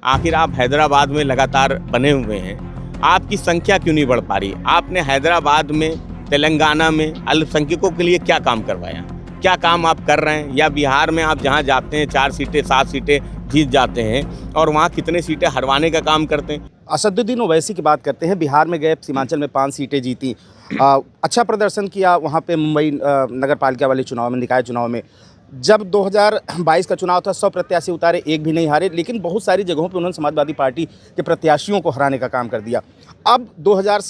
आखिर आप हैदराबाद में लगातार बने हुए हैं, आपकी संख्या क्यों नहीं बढ़ पा रही? आपने हैदराबाद में, तेलंगाना में अल्पसंख्यकों के लिए क्या काम करवाया? क्या काम आप कर रहे हैं? या बिहार में आप जहां जाते हैं 4 सीटें 7 सीटें जीत जाते हैं और वहां कितने सीटें हरवाने का काम करते हैं? असदुद्दीन ओवैसी की बात करते हैं। बिहार में गए, सीमांचल में 5 सीटें जीती, अच्छा प्रदर्शन किया वहाँ पे मुंबई नगर पालिका वाले चुनाव में, निकाय चुनाव में। जब 2022 का चुनाव था 100 प्रत्याशी उतारे, एक भी नहीं हारे, लेकिन बहुत सारी जगहों पे उन्होंने समाजवादी पार्टी के प्रत्याशियों को हराने का काम कर दिया। अब 2000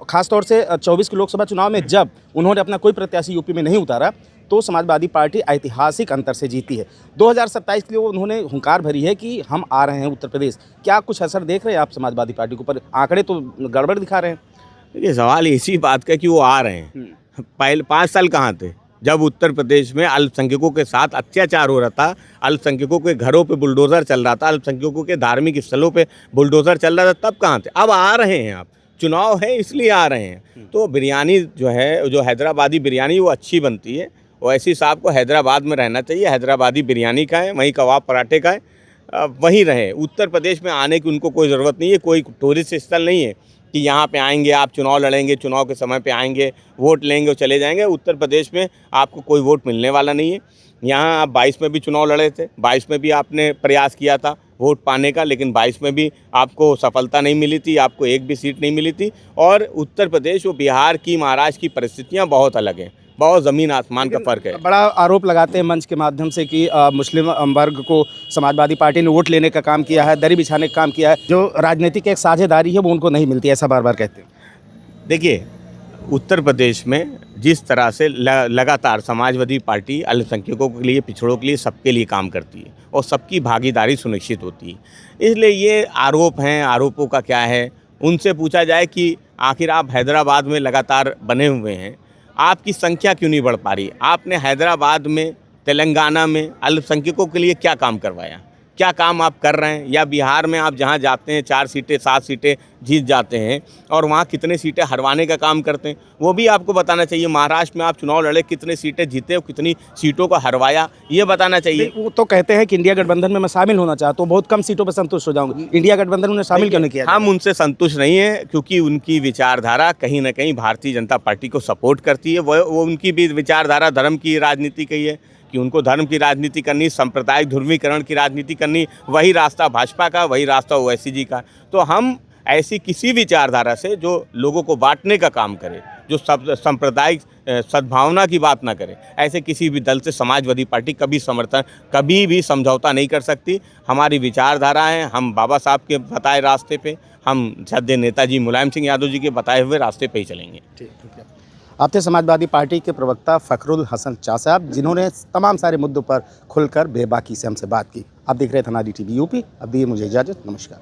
खासतौर से 24 के लोकसभा चुनाव में जब उन्होंने अपना कोई प्रत्याशी यूपी में नहीं उतारा तो समाजवादी पार्टी ऐतिहासिक अंतर से जीती है। 2027 के लिए उन्होंने हुंकार भरी है कि हम आ रहे हैं उत्तर प्रदेश। क्या कुछ असर देख रहे हैं आप समाजवादी पार्टी के ऊपर? आंकड़े तो गड़बड़ दिखा रहे हैं। देखिए, सवाल इसी बात का कि वो आ रहे हैं। पहले 5 साल कहाँ थे जब उत्तर प्रदेश में अल्पसंख्यकों के साथ अत्याचार हो रहा था, अल्पसंख्यकों के घरों पे बुलडोज़र चल रहा था, अल्पसंख्यकों के धार्मिक स्थलों पे बुलडोज़र चल रहा था, तब कहाँ थे? अब आ रहे हैं आप, चुनाव है इसलिए आ रहे हैं। तो बिरयानी जो है, जो हैदराबादी बिरयानी वो अच्छी बनती है। ओवैसी साहब को हैदराबाद में रहना चाहिए, हैदराबादी बिरयानी खाएँ, वहीं कबाब पराठे खाएँ, वहीं रहें। उत्तर प्रदेश में आने की उनको कोई ज़रूरत नहीं है, कोई टूरिस्ट स्थल नहीं है कि यहाँ पे आएंगे, आप चुनाव लड़ेंगे, चुनाव के समय पे आएंगे, वोट लेंगे और चले जाएंगे। उत्तर प्रदेश में आपको कोई वोट मिलने वाला नहीं है। यहाँ आप 22 में भी चुनाव लड़े थे, 22 में भी आपने प्रयास किया था वोट पाने का, लेकिन 22 में भी आपको सफलता नहीं मिली थी, आपको एक भी सीट नहीं मिली थी। और उत्तर प्रदेश और बिहार की, महाराष्ट्र की परिस्थितियाँ बहुत अलग हैं, बहुत ज़मीन आसमान का फ़र्क है। बड़ा आरोप लगाते हैं मंच के माध्यम से कि मुस्लिम वर्ग को समाजवादी पार्टी ने वोट लेने का काम किया है, दरी बिछाने का काम किया है, जो राजनीतिक एक साझेदारी है वो उनको नहीं मिलती, ऐसा बार बार कहते हैं। देखिए, उत्तर प्रदेश में जिस तरह से लगातार समाजवादी पार्टी अल्पसंख्यकों के लिए, पिछड़ों के लिए, सबके लिए काम करती है और सबकी भागीदारी सुनिश्चित होती है। इसलिए ये आरोप हैं, आरोपों का क्या है? उनसे पूछा जाए कि आखिर आप हैदराबाद में लगातार बने हुए हैं, आपकी संख्या क्यों नहीं बढ़ पा रही? आपने हैदराबाद में, तेलंगाना में अल्पसंख्यकों के लिए क्या काम करवाया? क्या काम आप कर रहे हैं? या बिहार में आप जहां जाते हैं 4 सीटें 7 सीटें जीत जाते हैं और वहां कितने सीटें हरवाने का काम करते हैं, वो भी आपको बताना चाहिए। महाराष्ट्र में आप चुनाव लड़े, कितने सीटें जीते और कितनी सीटों को हरवाया, ये बताना चाहिए। वो तो कहते हैं कि इंडिया गठबंधन में मैं शामिल होना चाहता हूँ, बहुत कम सीटों पर संतुष्ट हो जाऊंगा। इंडिया गठबंधन उन्हें शामिल क्यों नहीं किया? हम उनसे संतुष्ट नहीं हैं, क्योंकि उनकी विचारधारा कहीं ना कहीं भारतीय जनता पार्टी को सपोर्ट करती है। वो उनकी भी विचारधारा धर्म की राजनीति की है कि उनको धर्म की राजनीति करनी, सांप्रदायिक ध्रुवीकरण की राजनीति करनी। वही रास्ता भाजपा का, वही रास्ता ओवैसी जी का। तो हम ऐसी किसी विचारधारा से जो लोगों को बांटने का काम करे, जो सांप्रदायिक सद्भावना की बात ना करे, ऐसे किसी भी दल से समाजवादी पार्टी कभी समर्थन, कभी भी समझौता नहीं कर सकती। हमारी विचारधारा है, हम बाबा साहब के बताए रास्ते पे, हम सद्य नेताजी मुलायम सिंह यादव जी के बताए हुए रास्ते पे ही चलेंगे। ठीक है। आप थे समाजवादी पार्टी के प्रवक्ता फ़खरुल हसन चा साहब, जिन्होंने तमाम सारे मुद्दों पर खुलकर बेबाकी से हमसे बात की। आप देख रहे थे नारी टीवी यूपी। अब दिए मुझे इजाज़त, नमस्कार।